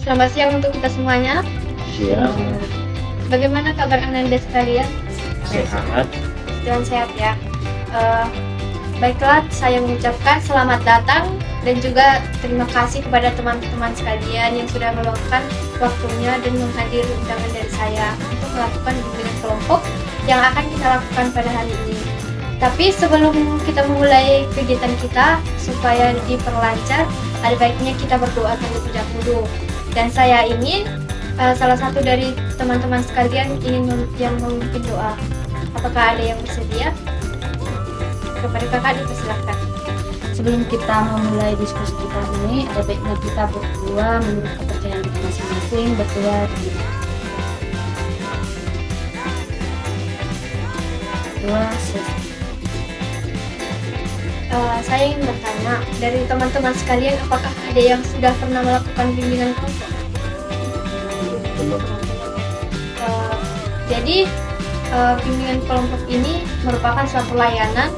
Selamat siang untuk kita semuanya. Siang, Bagaimana kabar Anda sekalian? sehat. Dan sehat ya. Baiklah, saya mengucapkan selamat datang dan juga terima kasih kepada teman-teman sekalian yang sudah meluangkan waktunya dan menghadiri undangan dari saya untuk melakukan bimbingan kelompok yang akan kita lakukan pada hari ini. Tapi sebelum kita memulai kegiatan kita, supaya diperlancar, ada baiknya kita berdoa terlebih dahulu. Dan saya ingin salah satu dari teman-teman sekalian yang memimpin doa. Apakah ada yang bersedia? Kepada kakak dipersilakan. Sebelum kita memulai diskusi kita ini, ada baiknya kita berdua menurut kepercayaan kita masing-masing berdoa di doa sesi. Saya ingin bertanya dari teman-teman sekalian, apakah ada yang sudah pernah melakukan bimbingan kelompok? Belum. Jadi bimbingan kelompok ini merupakan suatu layanan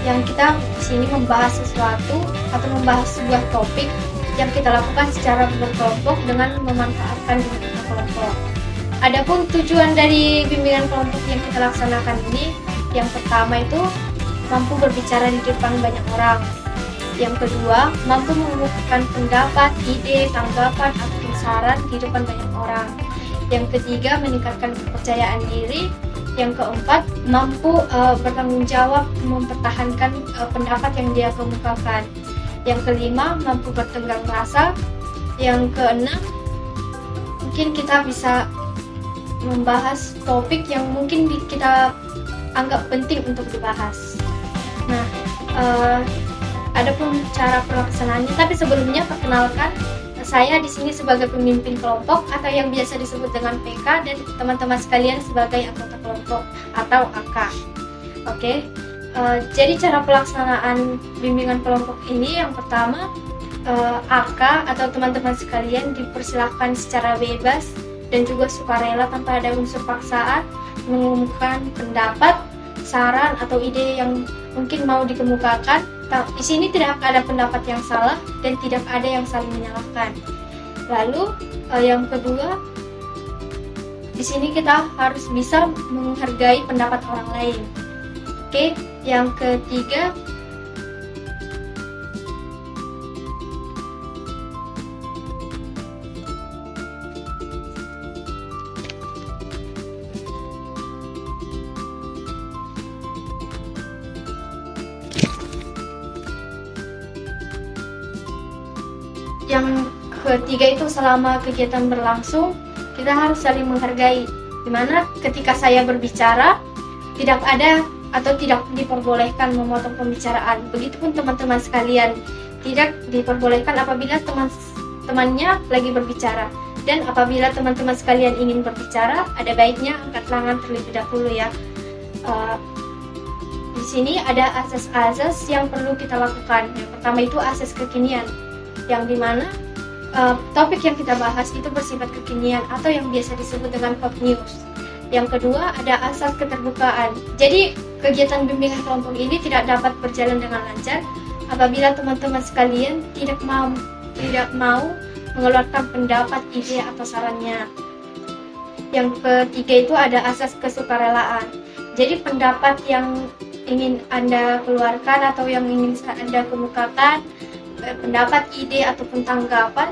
yang kita di sini membahas sesuatu atau membahas sebuah topik yang kita lakukan secara berkelompok dengan memanfaatkan bimbingan kelompok. Adapun tujuan dari bimbingan kelompok yang kita laksanakan ini, yang pertama itu mampu berbicara di depan banyak orang. Yang kedua, mampu mengemukakan pendapat, ide, tanggapan, ataupun saran di depan banyak orang. Yang ketiga, meningkatkan kepercayaan diri. Yang keempat, mampu bertanggung jawab mempertahankan pendapat yang dia kemukakan. Yang kelima, mampu bertenggang rasa. Yang keenam, mungkin kita bisa membahas topik yang mungkin kita anggap penting untuk dibahas. Nah, adapun cara pelaksanaannya, tapi sebelumnya perkenalkan, saya di sini sebagai pemimpin kelompok atau yang biasa disebut dengan PK, dan teman-teman sekalian sebagai anggota kelompok atau AK. Oke. Jadi cara pelaksanaan bimbingan kelompok ini, yang pertama, AK atau teman-teman sekalian dipersilahkan secara bebas dan juga sukarela tanpa ada unsur paksaan mengumumkan pendapat, saran atau ide yang mungkin mau dikemukakan. Di sini tidak ada pendapat yang salah dan tidak ada yang saling menyalahkan. Lalu yang kedua, di sini kita harus bisa menghargai pendapat orang lain. Oke, yang ketiga, itu selama kegiatan berlangsung kita harus saling menghargai, dimana ketika saya berbicara tidak ada atau tidak diperbolehkan memotong pembicaraan. Begitupun teman-teman sekalian, tidak diperbolehkan apabila teman-temannya lagi berbicara. Dan apabila teman-teman sekalian ingin berbicara, ada baiknya angkat tangan terlebih dahulu ya. Di sini ada asas-asas yang perlu kita lakukan. Yang pertama itu asas kekinian, yang dimana topik yang kita bahas itu bersifat kekinian atau yang biasa disebut dengan hot news. Yang kedua ada asas keterbukaan. Jadi kegiatan bimbingan kelompok ini tidak dapat berjalan dengan lancar apabila teman-teman sekalian tidak mau mengeluarkan pendapat, ide atau sarannya. Yang ketiga itu ada asas kesukarelaan. Jadi pendapat yang ingin Anda keluarkan atau yang ingin Anda kemukakan, pendapat, ide ataupun tanggapan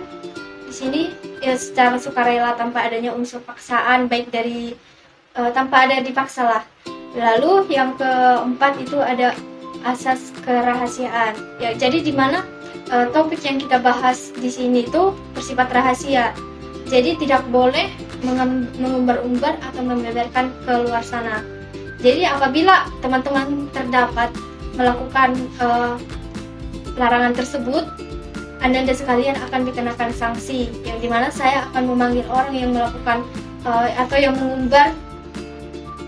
di sini ya secara sukarela tanpa adanya unsur paksaan, baik dari tanpa ada dipaksa lah. Lalu yang keempat itu ada asas kerahasiaan. Ya, jadi di mana topik yang kita bahas di sini itu bersifat rahasia. Jadi tidak boleh mengumbar-umbar atau membeberkan ke luar sana. Jadi apabila teman-teman terdapat melakukan larangan tersebut, Anda sekalian akan dikenakan sanksi, yang dimana saya akan memanggil orang yang melakukan atau yang mengumbar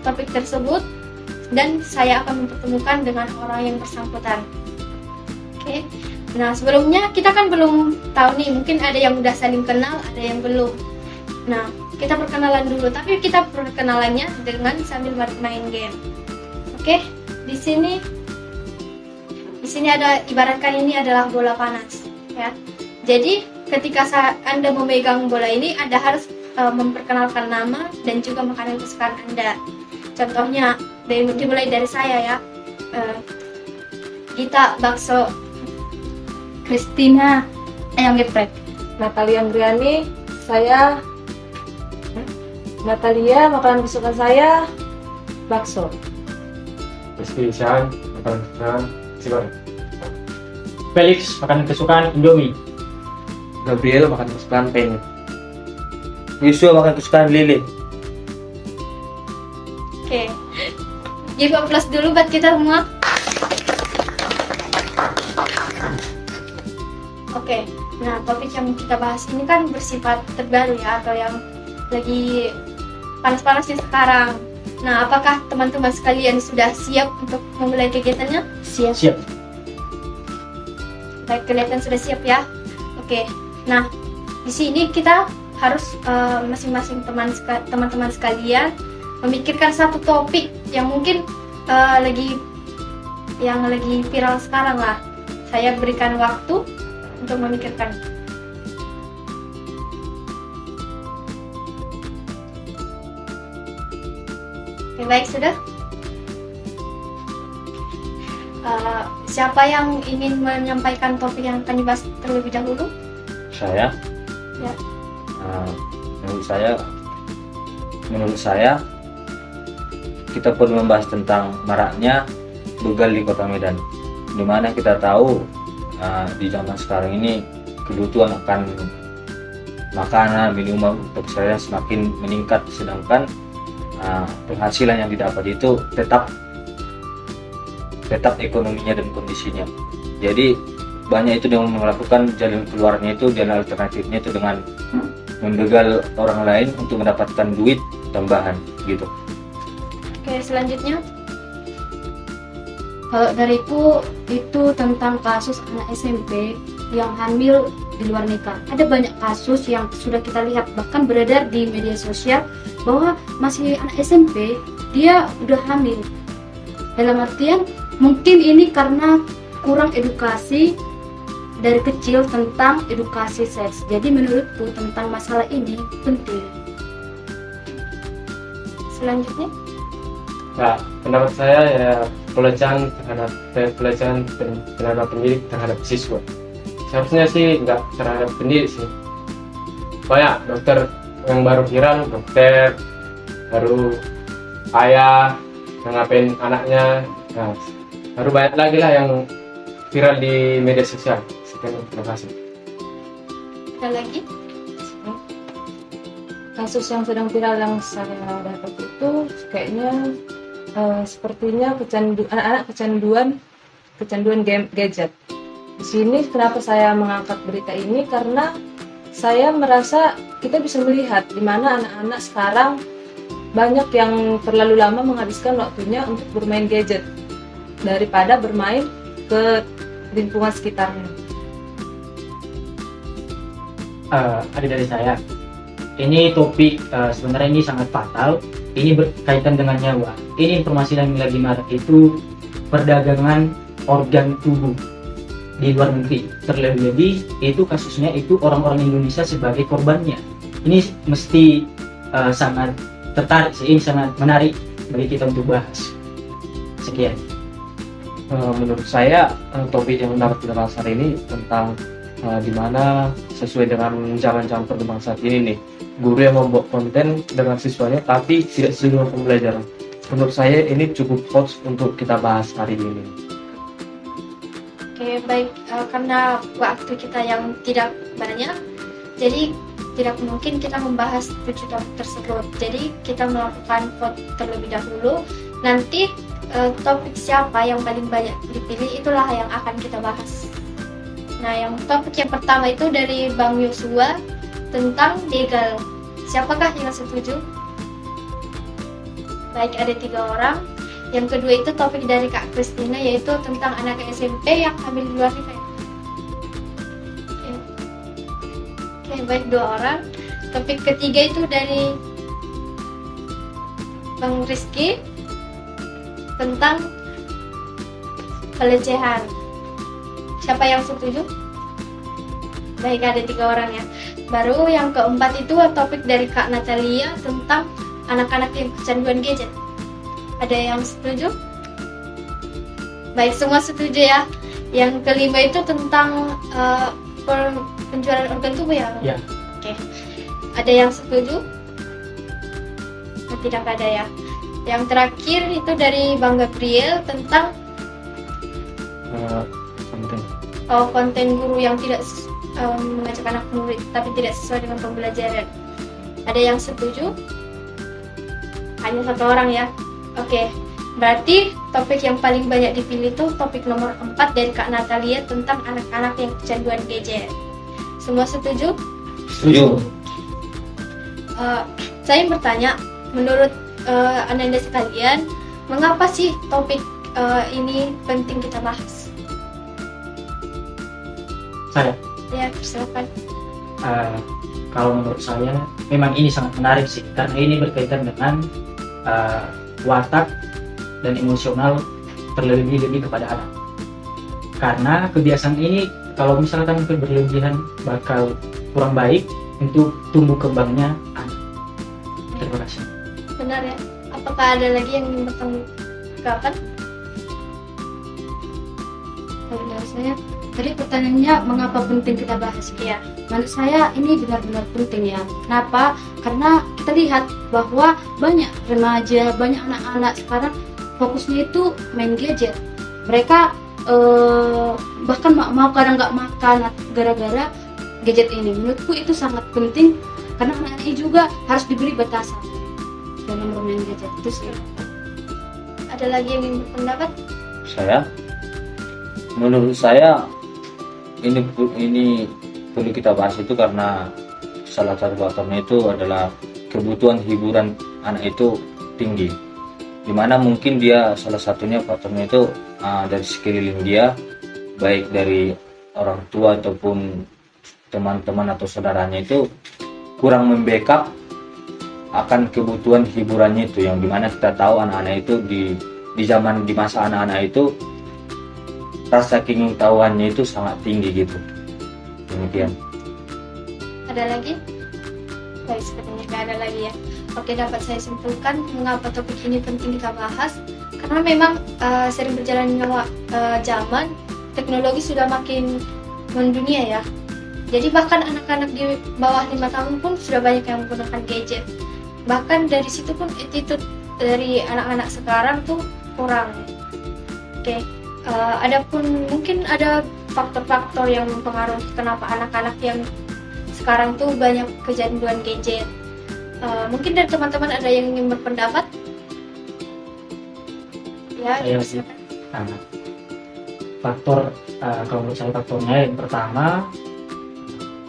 topik tersebut, dan saya akan mempertemukan dengan orang yang bersangkutan. Oke. Nah, sebelumnya kita kan belum tahu nih, mungkin ada yang udah saling kenal, ada yang belum. Nah, kita perkenalan dulu, tapi kita perkenalannya dengan sambil main game. Oke. Di sini ada, ibaratkan ini adalah bola panas, ya. Jadi ketika Anda memegang bola ini, Anda harus memperkenalkan nama dan juga makanan kesukaan Anda. Contohnya, dimulai dari saya ya. Gita, bakso. Christina, ayam geprek. Natalia Andriani, saya Natalia, makanan kesukaan saya bakso. Rizky Isyan, makanan kesukaan nasi goreng. Felix, makanan kesukaan Indomie. Gabriel, makan kesukaan pengen. Yusuf, makan kesukaan lele. Oke. Give applause dulu buat kita semua. Oke. Nah, topik yang kita bahas ini kan bersifat terbaru ya, atau yang lagi panas-panasnya sekarang. Nah, apakah teman-teman sekalian sudah siap untuk memulai kegiatannya? Siap. Baik, kelihatan sudah siap ya. Oke. Nah, di sini kita harus masing-masing teman-teman sekalian memikirkan satu topik yang mungkin lagi viral sekarang lah. Saya berikan waktu untuk memikirkan. Oke, baik, sudah. Siapa yang ingin menyampaikan topik yang akan dibahas terlebih dahulu? Saya. Ya. Menurut saya kita perlu membahas tentang maraknya begal di Kota Medan, dimana kita tahu di zaman sekarang ini kebutuhan akan makanan, minuman untuk saya semakin meningkat, sedangkan penghasilan yang didapat itu tetap ekonominya dan kondisinya. Jadi banyak itu yang melakukan jalan keluarnya itu, jalan alternatifnya itu dengan membegal orang lain untuk mendapatkan duit tambahan gitu. Oke, selanjutnya. Kalau dariku itu tentang kasus anak SMP yang hamil di luar nikah. Ada banyak kasus yang sudah kita lihat bahkan beredar di media sosial bahwa masih anak SMP dia udah hamil. Dalam artian mungkin ini karena kurang edukasi dari kecil tentang edukasi seks. Jadi menurutku tentang masalah ini penting. Selanjutnya. Nah, pendapat saya ya pelecehan terhadap pendidik terhadap siswa. Seharusnya sih nggak terhadap pendidik sih. Banyak dokter yang baru viral, dokter baru ayah yang ngapain anaknya. Nah, baru banyak lagi lah yang viral di media sosial. Sekian, terima kasih. Ada lagi? Kasus yang sedang viral yang saya dapat itu kayaknya sepertinya anak-anak kecanduan game gadget. Di sini kenapa saya mengangkat berita ini, karena saya merasa kita bisa melihat di mana anak-anak sekarang banyak yang terlalu lama menghabiskan waktunya untuk bermain gadget daripada bermain ke lingkungan sekitarnya. Adik dari saya, ini topik sebenarnya ini sangat fatal. Ini berkaitan dengan nyawa. Ini informasi yang lagi marak itu perdagangan organ tubuh di luar negeri. Terlebih itu kasusnya itu orang-orang Indonesia sebagai korbannya. Ini mesti sangat tertarik sih, ini sangat menarik bagi kita untuk bahas. Sekian. Menurut saya topik yang dapat kita bahas hari ini tentang dimana sesuai dengan zaman-zaman perkembangan saat ini nih, guru yang membuat konten dengan siswanya tapi tidak sesuai dengan pembelajaran. Menurut saya ini cukup hots untuk kita bahas hari ini. Oke, baik, karena waktu kita yang tidak banyak, jadi tidak mungkin kita membahas 7 topik tersebut. Jadi kita melakukan vote terlebih dahulu. Nanti topik siapa yang paling banyak dipilih itulah yang akan kita bahas. Nah, yang topik yang pertama itu dari Bang Yosua tentang begal. Siapakah yang setuju? Baik, ada 3 orang. Yang kedua itu topik dari Kak Christina, yaitu tentang anak SMP yang hamil di luar nikah. Oke, baik, 2 orang. Topik ketiga itu dari Bang Rizky tentang pelecehan. Siapa yang setuju? Baik, ada 3 orang ya. Baru yang keempat itu topik dari Kak Natalia tentang anak-anak yang kecanduan gadget. Ada yang setuju? Baik, semua setuju ya. Yang kelima itu tentang penjualan organ tubuh ya? Ya. Oke. Ada yang setuju? Tidak ada ya. Yang terakhir itu dari Bang Gabriel tentang Penting. konten guru yang tidak mengajak anak murid tapi tidak sesuai dengan pembelajaran. Ada yang setuju? Hanya 1 orang ya. Oke. Berarti topik yang paling banyak dipilih itu topik nomor 4 dari Kak Natalia tentang anak-anak yang kecanduan gadget. Semua setuju? Setuju. Saya bertanya, menurut Anda sekalian, mengapa sih topik ini penting kita bahas? Saya, Ya, silakan. kalau menurut saya memang ini sangat menarik sih, karena ini berkaitan dengan watak dan emosional terlebih-lebih kepada anak. Karena kebiasaan ini kalau misalkan berlebihan bakal kurang baik untuk tumbuh kembangnya anak. Terima kasih. Benar ya. Apakah ada lagi yang ingin bertanggapan? Kalau dari saya, tadi pertanyaannya mengapa penting kita bahas? Ya. Menurut saya ini benar-benar penting ya. Kenapa? Karena kita lihat bahwa banyak remaja, banyak anak-anak sekarang fokusnya itu main gadget. Mereka bahkan mau kadang nggak makan gara-gara gadget ini. Menurutku itu sangat penting karena anak-anak ini juga harus diberi batasan dalam bermain gadget. Itu sih. Ada lagi yang ingin berpendapat? Menurut saya ini perlu kita bahas itu karena salah satu faktornya itu adalah kebutuhan hiburan anak itu tinggi, dimana mungkin dia salah satunya faktornya itu dari sekeliling dia, baik dari orang tua ataupun teman-teman atau saudaranya itu kurang membackup akan kebutuhan hiburannya itu, yang dimana kita tahu anak-anak itu di masa anak-anak itu rasa keingintahuannya itu sangat tinggi gitu. Demikian. Ada lagi? Baik, sepertinya tidak ada lagi ya. Oke, dapat saya simpulkan mengapa topik ini penting kita bahas. Karena memang sering berjalannya zaman, teknologi sudah makin mendunia ya. Jadi bahkan anak-anak di bawah 5 tahun pun sudah banyak yang menggunakan gadget. Bahkan dari situ pun attitude dari anak-anak sekarang tuh kurang. Oke, adapun mungkin ada faktor-faktor yang mempengaruhi kenapa anak-anak yang sekarang tuh banyak kecanduan gadget. Mungkin dari teman-teman ada yang ingin berpendapat? Ya, Saya sih. silakan. Faktor kalau menurut saya faktornya yang pertama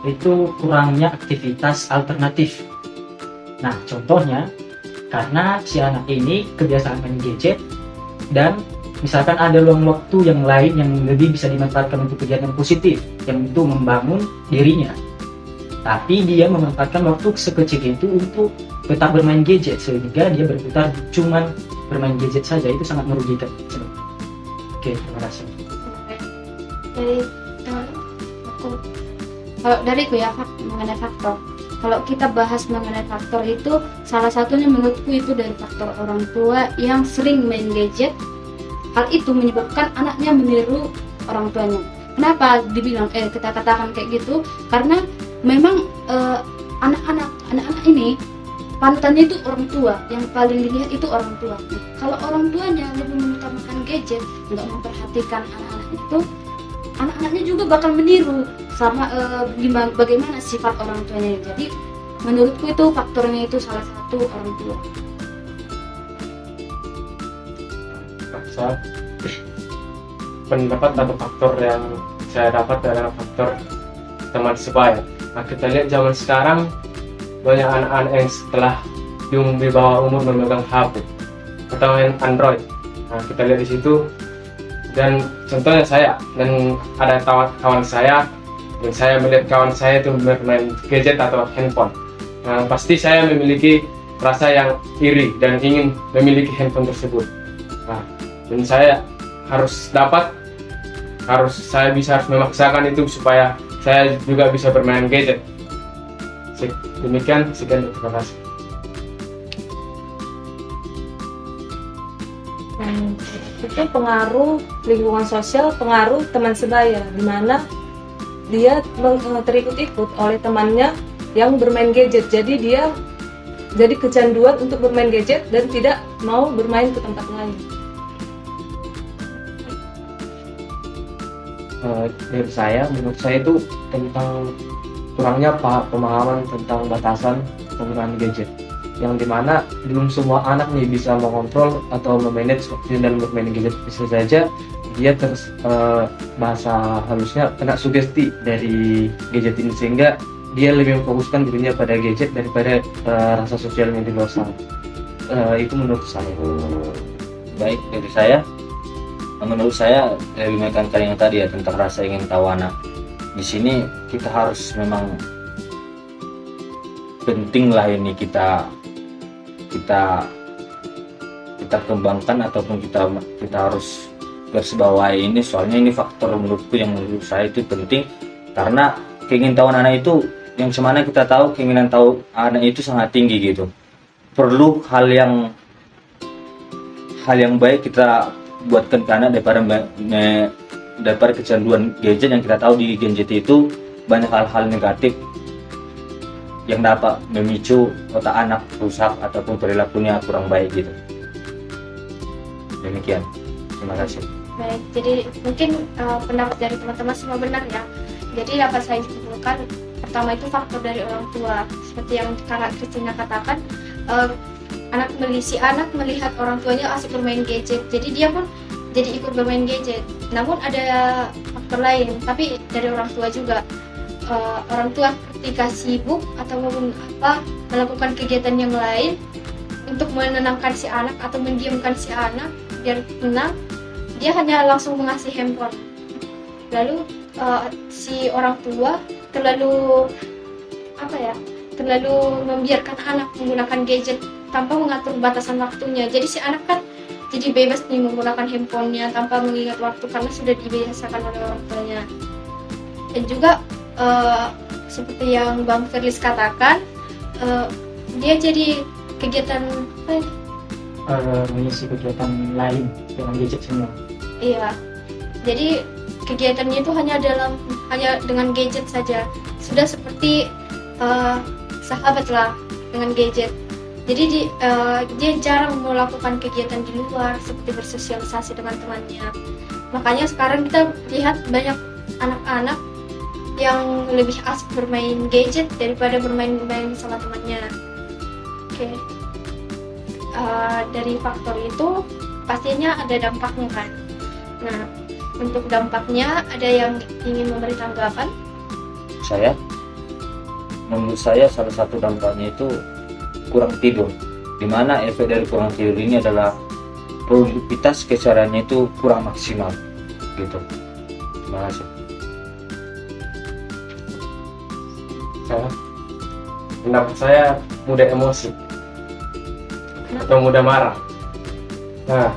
itu kurangnya aktivitas alternatif. Nah, contohnya karena si anak ini kebiasaan main gadget dan misalkan ada luang waktu yang lain yang lebih bisa dimanfaatkan untuk kegiatan positif yang itu membangun dirinya, tapi dia memanfaatkan waktu sekecil itu untuk tetap bermain gadget sehingga dia berputar cuman bermain gadget saja. Itu sangat merugikan. Oke, terima kasih. Dari aku. Kalau dariku ya mengenai faktor. Kalau kita bahas mengenai faktor itu, salah satunya menurutku itu dari faktor orang tua yang sering main gadget. Hal itu menyebabkan anaknya meniru orang tuanya. Kenapa dibilang kita katakan kayak gitu? Karena memang anak-anak ini panutannya itu orang tua, yang paling dilihat itu orang tua. Kalau orang tuanya lebih mengutamakan gadget, nggak memperhatikan anak-anaknya itu, anak-anaknya juga bakal meniru sama bagaimana sifat orang tuanya. Jadi menurutku itu faktornya itu salah satu orang tua. Pendapat atau faktor yang saya dapat adalah faktor teman sebaya. Nah, kita lihat zaman sekarang banyak anak-anak yang setelah di bawah umur memegang HP atau main Android. Nah, kita lihat di situ, dan contohnya saya dan ada kawan saya, dan saya melihat kawan saya itu bermain gadget atau handphone. Nah, pasti saya memiliki rasa yang iri dan ingin memiliki handphone tersebut. Nah, dan saya harus memaksakan itu supaya saya juga bisa bermain gadget. Demikian, sekian, terima kasih. Itu pengaruh lingkungan sosial, pengaruh teman sebaya, di mana dia terikut-ikut oleh temannya yang bermain gadget. Jadi dia jadi kecanduan untuk bermain gadget dan tidak mau bermain ke tempat lain. Dari saya, menurut saya itu tentang kurangnya pemahaman tentang batasan penggunaan gadget, yang dimana belum semua anak nih bisa mengontrol atau memanage waktunya dalam bermain gadget. Bisa saja dia bahasa halusnya kena sugesti dari gadget ini, sehingga dia lebih memfokuskan dirinya pada gadget daripada rasa sosialnya di luar sana. Itu menurut saya. Baik, dari saya, menurut saya lebih menekankan yang tadi ya, tentang rasa ingin tahu anak. Di sini kita harus memang penting lah ini kita kembangkan, ataupun kita harus garisbawahi ini, soalnya ini faktor menurutku yang menurut saya itu penting, karena keingintahuan anak itu yang semana kita tahu, keinginan tahu anak itu sangat tinggi gitu. Perlu hal yang baik kita buatkan ke anak daripada kecanduan gadget, yang kita tahu di gadget itu banyak hal-hal negatif yang dapat memicu otak anak rusak ataupun perilakunya kurang baik gitu. Demikian, terima kasih. Baik, jadi mungkin pendapat dari teman-teman semua benar ya. Jadi dapat saya simpulkan, pertama itu faktor dari orang tua, seperti yang Kakak Christina katakan, si anak melihat orang tuanya asik bermain gadget, jadi dia pun jadi ikut bermain gadget. Namun ada faktor lain, tapi dari orang tua juga. Orang tua ketika sibuk atau melakukan kegiatan yang lain untuk menenangkan si anak atau mendiamkan si anak biar tenang, dia hanya langsung mengasih handphone. Lalu si orang tua terlalu membiarkan anak menggunakan gadget tanpa mengatur batasan waktunya. Jadi si anak kan jadi bebas nih menggunakan handphonenya tanpa mengingat waktu karena sudah dibiasakan oleh orang tuanya. Dan juga seperti yang Bang Firlis katakan, dia jadi kegiatan mengisi kegiatan lain dengan gadget semua. Iya, jadi kegiatannya itu hanya dengan gadget saja. Sudah seperti sahabat lah dengan gadget. Jadi dia jarang melakukan kegiatan di luar seperti bersosialisasi dengan temannya. Makanya sekarang kita lihat banyak anak-anak yang lebih asik bermain gadget daripada bermain sama temannya. Oke. Dari faktor itu pastinya ada dampaknya kan. Nah, untuk dampaknya ada yang ingin memberi tanggapan? Menurut saya salah satu dampaknya itu kurang tidur, dimana efek dari kurang tidur ini adalah produktivitas kesehariannya itu kurang maksimal gitu. Terima kasih. Pendapat saya mudah emosi atau mudah marah. Nah,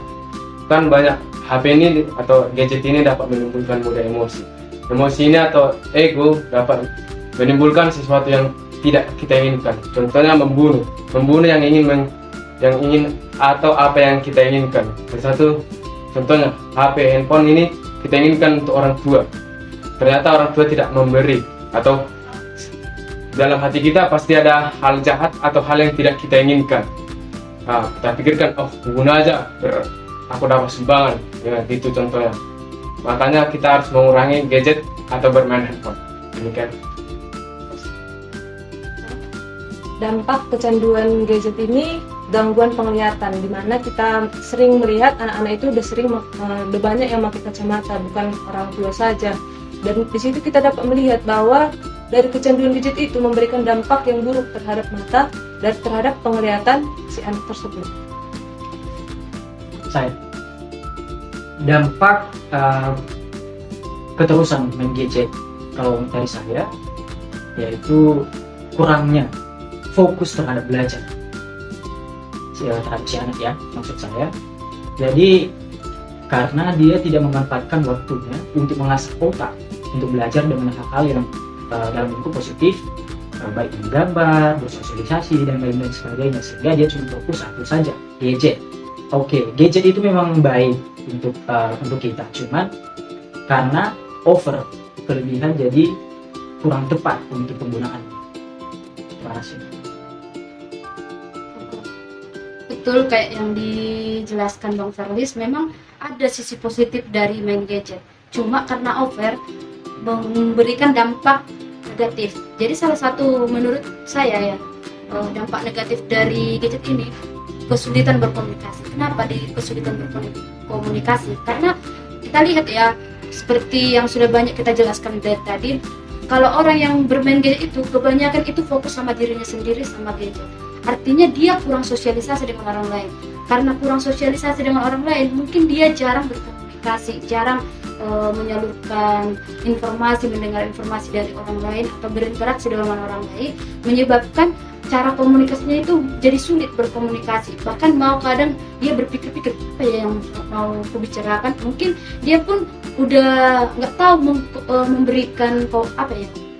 kan banyak HP ini atau gadget ini dapat menimbulkan mudah emosi. Emosi ini atau ego dapat menimbulkan sesuatu yang tidak kita inginkan. Contohnya membunuh yang ingin atau apa yang kita inginkan. Satu contohnya HP, handphone ini kita inginkan untuk orang tua. Ternyata orang tua tidak memberi, atau dalam hati kita pasti ada hal jahat atau hal yang tidak kita inginkan. Nah, kita pikirkan, guna aja, aku dapat sumbangan, ya gitu contohnya. Makanya kita harus mengurangi gadget atau bermain handphone. Demikian. Dampak kecanduan gadget ini gangguan penglihatan, dimana kita sering melihat anak-anak itu udah banyak yang pakai kacamata, bukan orang tua saja. Dan di situ kita dapat melihat bahwa dari kecanduan gadget itu memberikan dampak yang buruk terhadap mata dan terhadap penglihatan si anak tersebut. Saya dampak keterusan main gadget kalau dari saya yaitu kurangnya fokus terhadap belajar terhadap si anak ya, maksud saya. Jadi karena dia tidak memanfaatkan waktunya untuk mengasah otak untuk belajar dengan hal-hal yang dalam bentuk positif, baik menggambar, bersosialisasi dan lain-lain sebagainya, sehingga dia cuma fokus satu saja, gadget. Oke, gadget itu memang baik untuk kita, cuman karena over kelebihan jadi kurang tepat untuk penggunaannya. Terima kasih. Betul kayak yang dijelaskan Bang Ferlis, memang ada sisi positif dari main gadget. Cuma karena over memberikan dampak negatif. Jadi salah satu menurut saya ya, dampak negatif dari gadget ini kesulitan berkomunikasi. Kenapa di kesulitan berkomunikasi? Karena kita lihat ya, seperti yang sudah banyak kita jelaskan dari tadi, kalau orang yang bermain gadget itu kebanyakan itu fokus sama dirinya sendiri sama gadget. Artinya dia kurang sosialisasi dengan orang lain. Karena kurang sosialisasi dengan orang lain, mungkin dia jarang berkomunikasi, jarang menyalurkan informasi, mendengar informasi dari orang lain atau berinteraksi dengan orang lain, menyebabkan cara komunikasinya itu jadi sulit berkomunikasi. Bahkan mau kadang dia berpikir-pikir apa ya yang mau aku bicarakan, mungkin dia pun udah nggak tahu memberikan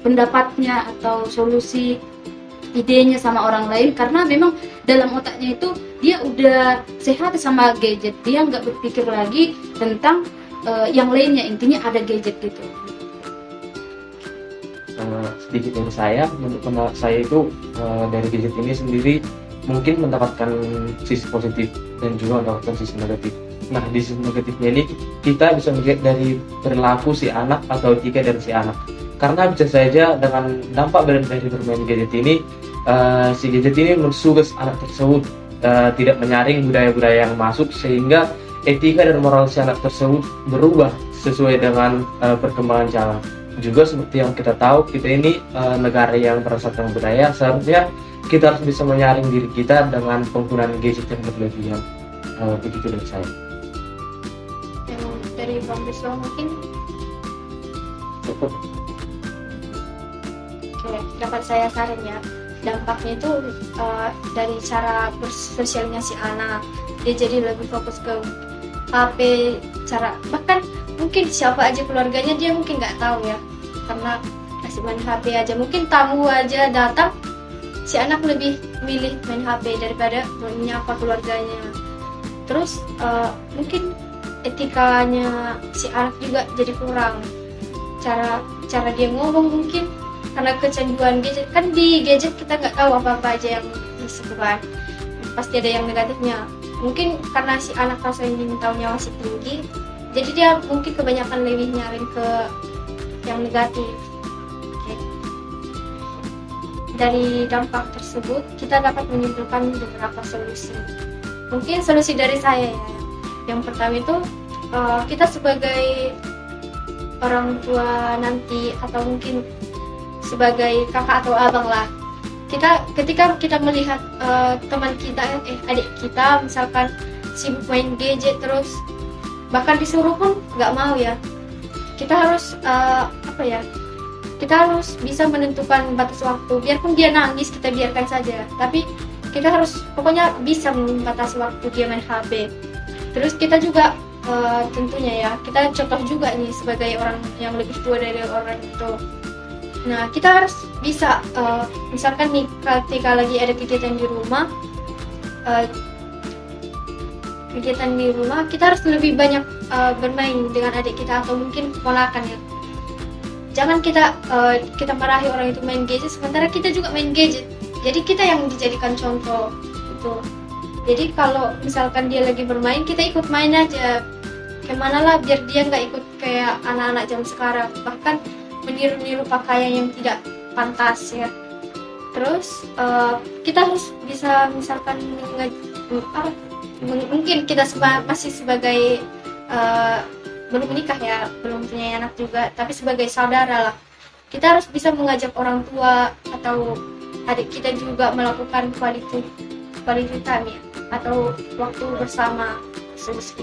pendapatnya atau solusi idenya sama orang lain, karena memang dalam otaknya itu dia udah sehat sama gadget, dia nggak berpikir lagi tentang yang lainnya, intinya ada gadget gitu. Sedikit dari saya, menurut pendapat saya itu dari gadget ini sendiri mungkin mendapatkan sisi positif dan juga mendapatkan sisi negatif. Nah, di sisi negatifnya ini kita bisa melihat dari perilaku si anak atau etika dari si anak. Karena bisa saja dengan dampak dari bermain gadget ini, si gadget ini mensugas anak tersebut tidak menyaring budaya-budaya yang masuk, sehingga etika dan moral si anak tersebut berubah sesuai dengan perkembangan zaman. Juga seperti yang kita tahu, kita ini negara yang berdasarkan budaya, seharusnya kita harus bisa menyaring diri kita dengan penggunaan gadget yang berlebihan. Begitu dari saya. Yang dari Bang Biswa mungkin Cukup. dapat saya saran ya, dampaknya itu dari cara bersosialnya si anak, dia jadi lebih fokus ke HP, bahkan mungkin siapa aja keluarganya dia mungkin nggak tahu ya, karena kasih main HP aja, mungkin tamu aja datang si anak lebih milih main HP daripada menyapa keluarganya. Terus mungkin etikanya si anak juga jadi kurang, cara dia ngomong mungkin karena kecanduan gadget. Kan di gadget kita nggak tahu apa aja yang disebutkan, pasti ada yang negatifnya. Mungkin karena si anak rasa ingin tahunya masih tinggi, jadi dia mungkin kebanyakan lebih nyaring ke yang negatif. Oke. Dari dampak tersebut kita dapat menyimpulkan beberapa solusi. Mungkin solusi dari saya ya, yang pertama itu kita sebagai orang tua nanti, atau mungkin sebagai kakak atau abang lah, ketika kita melihat teman kita, adik kita misalkan sibuk main gadget terus, bahkan disuruh pun nggak mau ya, kita harus kita harus bisa menentukan batas waktu. Biarpun dia nangis kita biarkan saja, tapi kita harus pokoknya bisa membatasi waktu dia main HP. Terus kita juga tentunya ya, kita contoh juga nih sebagai orang yang lebih tua dari orang itu. Nah, kita harus bisa misalkan nih ketika lagi ada kegiatan di rumah, kita harus lebih banyak bermain dengan adik kita atau mungkin keponakan ya. Jangan kita marahi orang itu main gadget sementara kita juga main gadget. Jadi kita yang dijadikan contoh gitu. Jadi kalau misalkan dia lagi bermain, kita ikut main aja. Kemana lah, biar dia nggak ikut kayak anak-anak zaman sekarang, bahkan meniru-niru pakaian yang tidak pantas ya. Terus kita harus bisa misalkan mungkin kita masih sebagai belum menikah ya, belum punya anak juga, tapi sebagai saudara lah, kita harus bisa mengajak orang tua atau adik kita juga melakukan quality time ya, atau waktu bersama seperti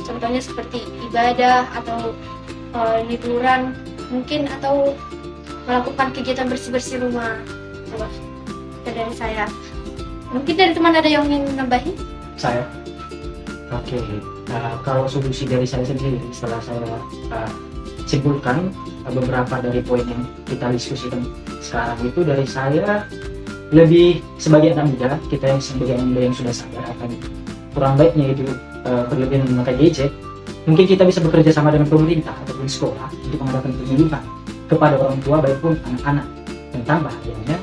contohnya seperti ibadah atau liburan mungkin, atau melakukan kegiatan bersih-bersih rumah. Itu dari saya. Mungkin dari teman ada yang ingin nambahin? Saya. Oke. Kalau solusi dari saya sendiri setelah saya simpulkan, beberapa dari poin yang kita diskusikan sekarang itu dari saya lebih sebagai anak muda, kita yang sebagai anak muda yang sudah sadar akan kurang baiknya itu berlebihan memakai gadget. Mungkin kita bisa bekerja sama dengan pemerintah ataupun sekolah untuk mengadakan penyuluhan kepada orang tua baik pun anak-anak tentang bahayanya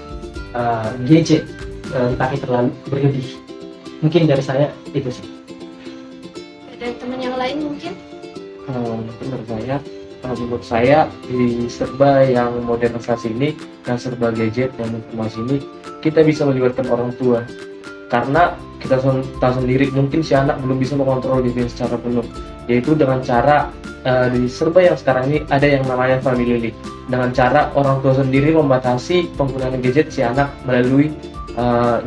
gadget dipakai terlalu berlebih. Mungkin dari saya itu sih. Dan teman yang lain mungkin? Menurut saya di serba yang modernisasi ini dan serba gadget dan informasi ini kita bisa melibatkan orang tua, karena kita tahu sendiri mungkin si anak belum bisa mengontrol diri secara penuh, yaitu dengan cara di serba yang sekarang ini ada yang namanya family league, dengan cara orang tua sendiri membatasi penggunaan gadget si anak melalui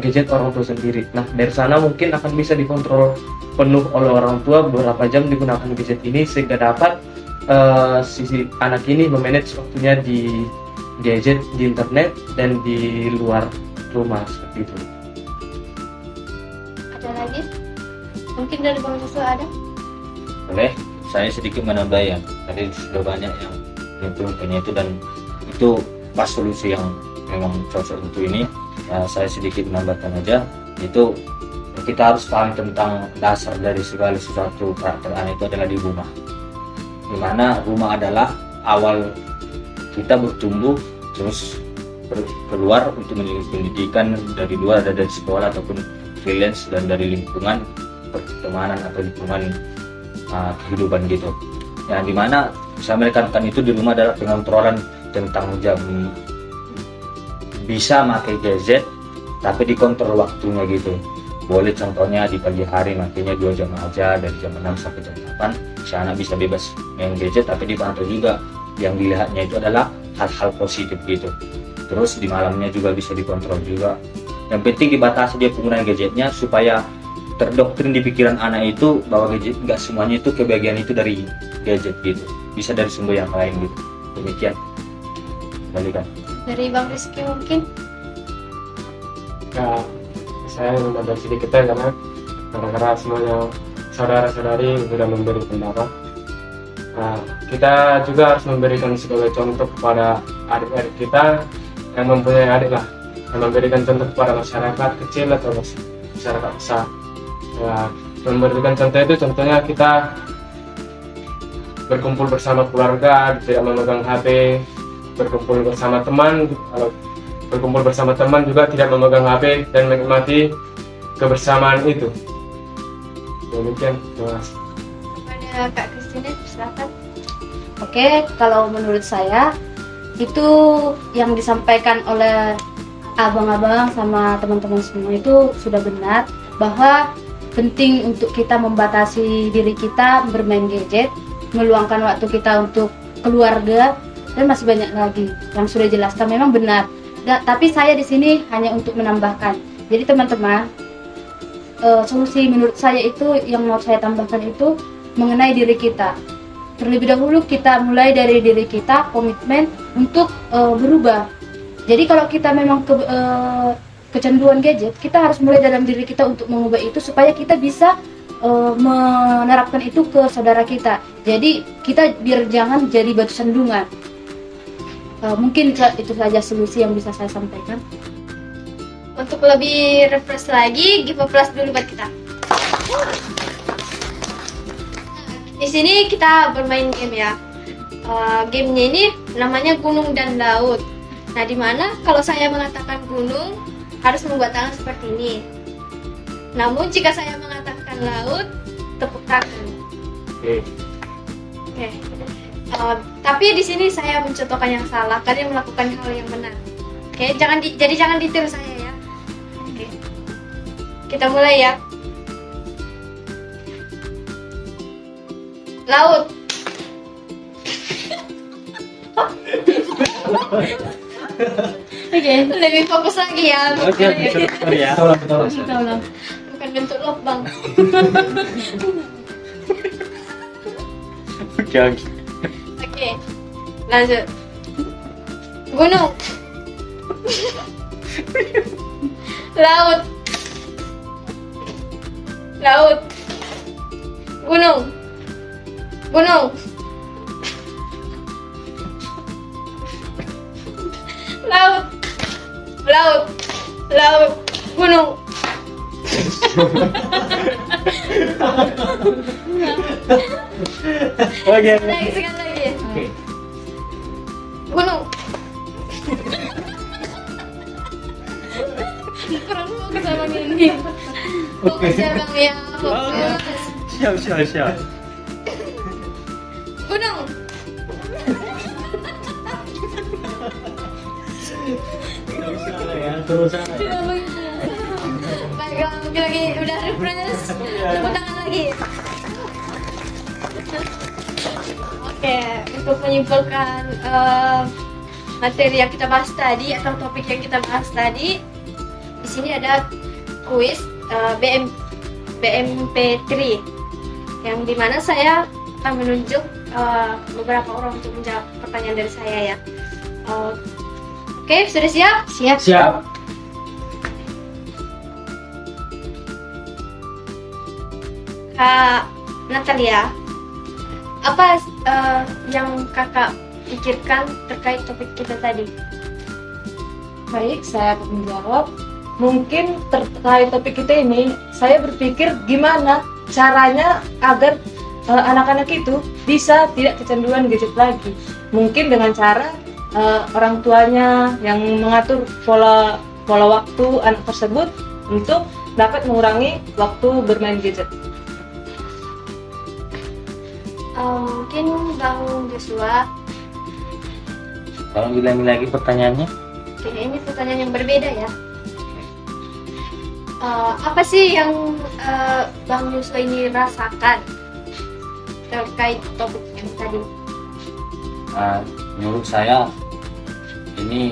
gadget orang tua sendiri. Nah, dari sana mungkin akan bisa dikontrol penuh oleh orang tua beberapa jam digunakan gadget ini, sehingga dapat sisi anak ini memanage waktunya di gadget, di internet, dan di luar rumah seperti itu. Ada lagi? Mungkin dari Bang Joshua ada? Boleh, saya sedikit menambah ya. Tadi sudah banyak yang punya itu, dan itu pas solusi yang memang cocok untuk ini. Saya sedikit menambahkan aja, itu kita harus paham tentang dasar dari segala sesuatu karakter anak itu adalah di rumah, dimana rumah adalah awal kita bertumbuh, terus keluar untuk pendidikan dari luar, ada dari sekolah ataupun freelance, dan dari lingkungan pertemanan atau lingkungan kehidupan gitu. Yang dimana saya menekankan itu di rumah adalah pengontrolan tentang jam, bisa pakai gadget tapi dikontrol waktunya gitu. Boleh contohnya di pagi hari makanya 2 jam aja, dari jam 6 sampai jam 8 si anak bisa bebas main gadget, tapi dipantau juga yang dilihatnya itu adalah hal-hal positif gitu. Terus di malamnya juga bisa dikontrol juga. Yang penting dibatasi dia penggunaan gadgetnya supaya terdoktrin di pikiran anak itu bahwa gadget nggak semuanya itu kebahagiaan itu dari gadget gitu, bisa dari sumber yang lain gitu. Demikian. Balikan. Dari Bang Rizky mungkin? Ya, saya menambah sedikit ya, karena semuanya saudara-saudari sudah memberi pendapat. Nah, kita juga harus memberikan sebagai contoh kepada adik-adik kita yang mempunyai adik lah, yang memberikan contoh kepada masyarakat kecil atau masyarakat besar. Ya, memberikan contoh itu contohnya kita berkumpul bersama keluarga, tidak memegang HP, berkumpul bersama teman, kalau berkumpul bersama teman juga tidak memegang HP dan menikmati kebersamaan itu. Demikian, terima kasih. Kepada Kak Christine, silakan. Oke, kalau menurut saya itu yang disampaikan oleh abang-abang sama teman-teman semua itu sudah benar, bahwa penting untuk kita membatasi diri kita bermain gadget, meluangkan waktu kita untuk keluarga, dan masih banyak lagi yang sudah jelaskan memang benar. Tapi saya di sini hanya untuk menambahkan. Jadi teman-teman, solusi menurut saya itu yang mau saya tambahkan itu mengenai diri kita. Terlebih dahulu kita mulai dari diri kita, komitmen untuk berubah. Jadi kalau kita memang kecanduan gadget, kita harus mulai dalam diri kita untuk mengubah itu supaya kita bisa menerapkan itu ke saudara kita. Jadi kita biar jangan jadi batu sandungan. Mungkin itu saja solusi yang bisa saya sampaikan. Untuk lebih refresh lagi, give a plus dulu buat kita. Di sini kita bermain game ya. Gamenya ini namanya Gunung dan Laut. Nah, dimana kalau saya mengatakan gunung harus membuat tangan seperti ini. Namun jika saya mengatakan laut, tepuk tangan. Oke. Tapi di sini saya mencontohkan yang salah. Kalian melakukan hal yang benar. Oke, jadi jangan ditiru saya ya. Oke. Kita mulai ya. Laut. Oke, lebih fokus lagi ya. Oke, ya. Tolong. Bukan bentuk lubang. Oke, lanjut. Gunung. Laut. Laut. Gunung. Gunung. laut, laut, gunung. Oke. Lagi sekali lagi. Oke. Gunung. Kurang fokus sama ini. Fokus ya bang ya, fokus. Siap. Gunung. Terus. Baiklah, mungkin lagi udah refresh. Tepuk tangan lagi. Oke, untuk menyimpulkan materi yang kita bahas tadi atau topik yang kita bahas tadi, di sini ada kuis BMP3 yang dimana saya akan menunjuk beberapa orang untuk menjawab pertanyaan dari saya ya. Oke, sudah siap? Siap. Kak Natalia, apa yang kakak pikirkan terkait topik kita tadi? Baik, saya akan menjawab. Mungkin terkait topik kita ini, saya berpikir gimana caranya agar anak-anak itu bisa tidak kecanduan gadget lagi. Mungkin dengan cara orang tuanya yang mengatur pola waktu anak tersebut untuk dapat mengurangi waktu bermain gadget. Mungkin Bang Joshua, Tolong ulangi lagi pertanyaannya. oke, ini pertanyaan yang berbeda ya. Apa sih yang Bang Joshua ini rasakan terkait topik yang tadi? Menurut saya ini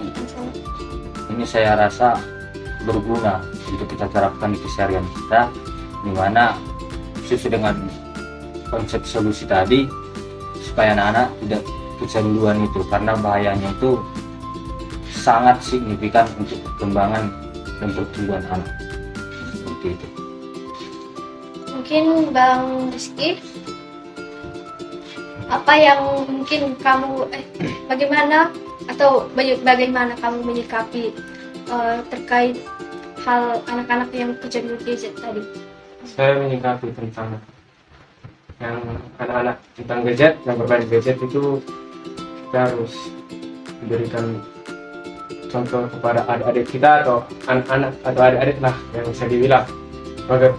saya rasa berguna untuk kita terapkan di keseharian kita, di mana sesuai dengan konsep solusi tadi supaya anak-anak tidak kecanduan itu, karena bahayanya itu sangat signifikan untuk perkembangan dan pertumbuhan anak. Seperti itu. Mungkin Bang Rizky, apa yang mungkin kamu bagaimana kamu menyikapi terkait hal anak-anak yang kecanduan gadget tadi? Saya menyikapi tentang yang anak-anak tentang gadget, yang bermain gadget itu kita harus memberikan contoh kepada adik-adik kita atau anak-anak atau adik-adik lah yang bisa dibilang agar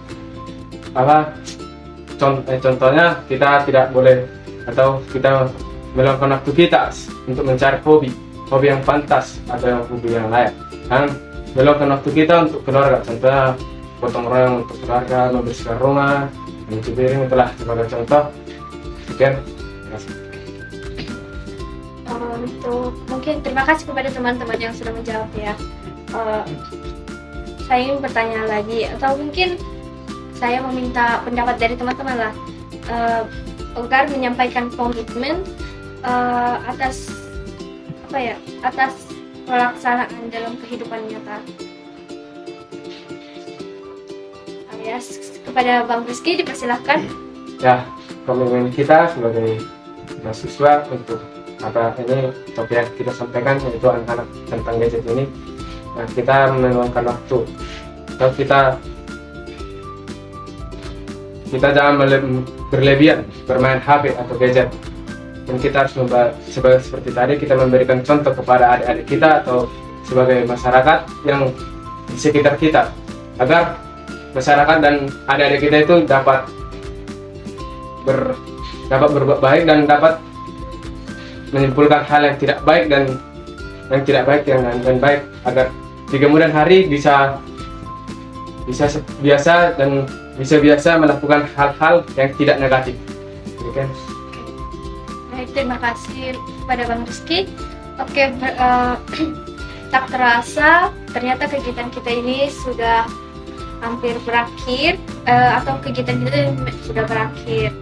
contohnya kita tidak boleh atau kita meluangkan waktu kita untuk mencari hobi yang pantas atau hobi yang layak, dan meluangkan waktu kita untuk keluarga, contohnya gotong royong untuk keluarga, membersihkan rumah, mencuci piring, itulah sebagai contoh. Sekian. Terima kasih. Untuk mungkin terima kasih kepada teman-teman yang sudah menjawab ya. Saya ingin bertanya lagi, atau mungkin saya meminta pendapat dari teman-teman lah, agar menyampaikan komitmen atas pelaksanaan dalam kehidupan nyata. Alias kepada Bang Rizky dipersilahkan. Ya, komitmen kita sebagai mahasiswa untuk ini topik yang kita sampaikan, yaitu anak-anak tentang gadget ini. Nah, kita meluangkan waktu, atau kita jangan berlebihan bermain HP atau gadget, dan kita harus seperti tadi kita memberikan contoh kepada adik-adik kita atau sebagai masyarakat yang di sekitar kita, agar masyarakat dan adik-adik kita itu dapat berbuat baik dan dapat menyimpulkan hal yang tidak baik dan yang tidak baik dan baik, agar di kemudian hari bisa biasa melakukan hal-hal yang tidak negatif. Oke. Baik, terima kasih kepada Bang Rizky. Oke, tak terasa ternyata kegiatan kita ini sudah hampir berakhir, atau kegiatan kita sudah berakhir.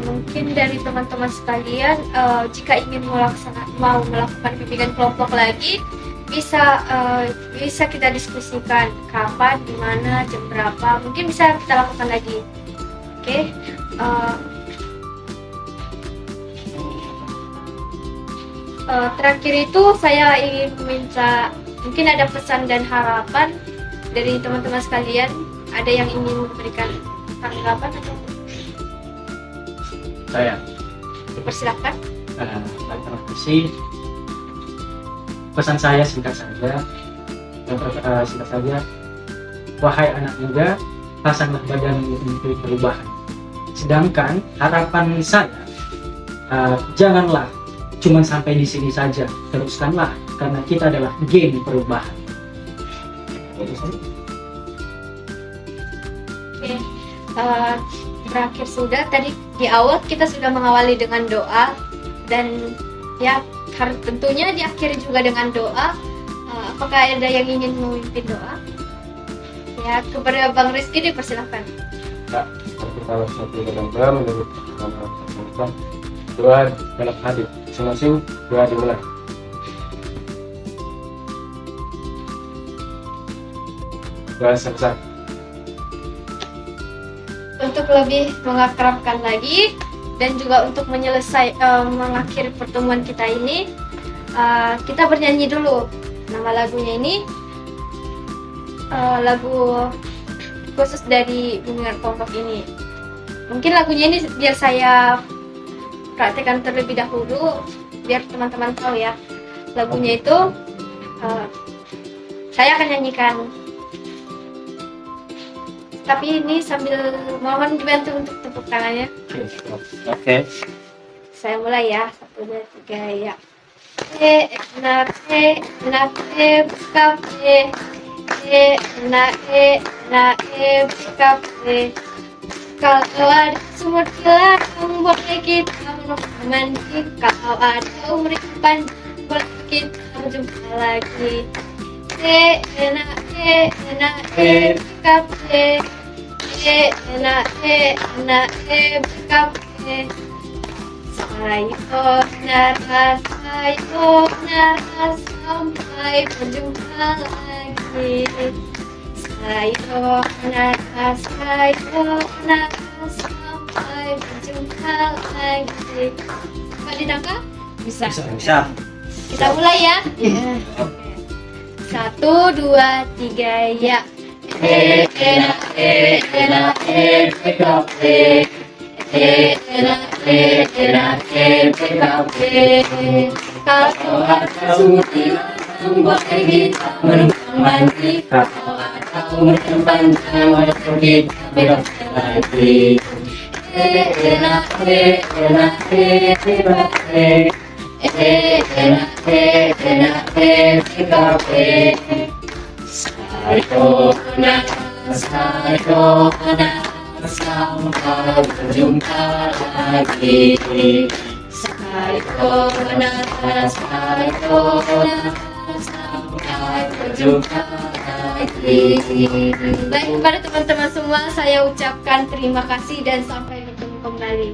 Mungkin dari teman-teman sekalian, jika ingin mau melakukan bimbingan kelompok lagi, bisa kita diskusikan kapan, di mana, jam berapa, mungkin bisa kita lakukan lagi. Oke. Terakhir itu saya ingin meminta Mungkin ada pesan dan harapan dari teman-teman sekalian. Ada yang ingin memberikan tanggapan atau Saya dipersilakan? baik, terima kasih. Pesan saya singkat saja. Singkat saja. Wahai anak muda, pasanglah badanmu untuk perubahan. Sedangkan harapan saya, janganlah cuma sampai di sini saja, teruskanlah karena kita adalah geng perubahan. Itu saja. Oke, berakhir sudah. Tadi di awal kita sudah mengawali dengan doa dan ya harus tentunya diakhiri juga dengan doa. Apakah ada yang ingin memimpin doa? Ya, kepada Bang Rizky dipersilakan. Ya, kita satu berdoa menurut Tuhan. Doa dalam hati, masing-masing doa dimulai. Doa selesai. Untuk lebih mengakrabkan lagi dan juga untuk mengakhiri pertemuan kita ini, kita bernyanyi dulu. Nama lagunya ini lagu khusus dari Bimbingan Kelompok ini. Mungkin lagunya ini biar saya praktekkan terlebih dahulu biar teman-teman tahu ya. Lagunya itu saya akan nyanyikan. Tapi ini sambil mohon dibantu untuk tepuk tangannya. Oke. Saya mulai ya. 1, 2, 3 ya. Enak kafe. Enak kafe. Kalau ada sumur kilang boleh kita mandi. Kalau ada umur panjang boleh kita berjumpa lagi. Enak kafe. Enak kafe. Sayonara sampai berjumpa lagi. Sayonara sampai berjumpa lagi. Bisa ditangkap? Bisa. Kita mulai ya. 1, 2, 3 ya. Enak kafe. Enak kafe. Kalau ada sumur kilang boleh kita menumpang mandi. Kalau ada umur yang panjang boleh kita berjumpa lagi. Enak kafe. Enak kafe. Sayonara sampai berjumpa lagi. Sayonara sampai berjumpa lagi. Baik, kepada teman-teman semua saya ucapkan terima kasih dan sampai bertemu kembali.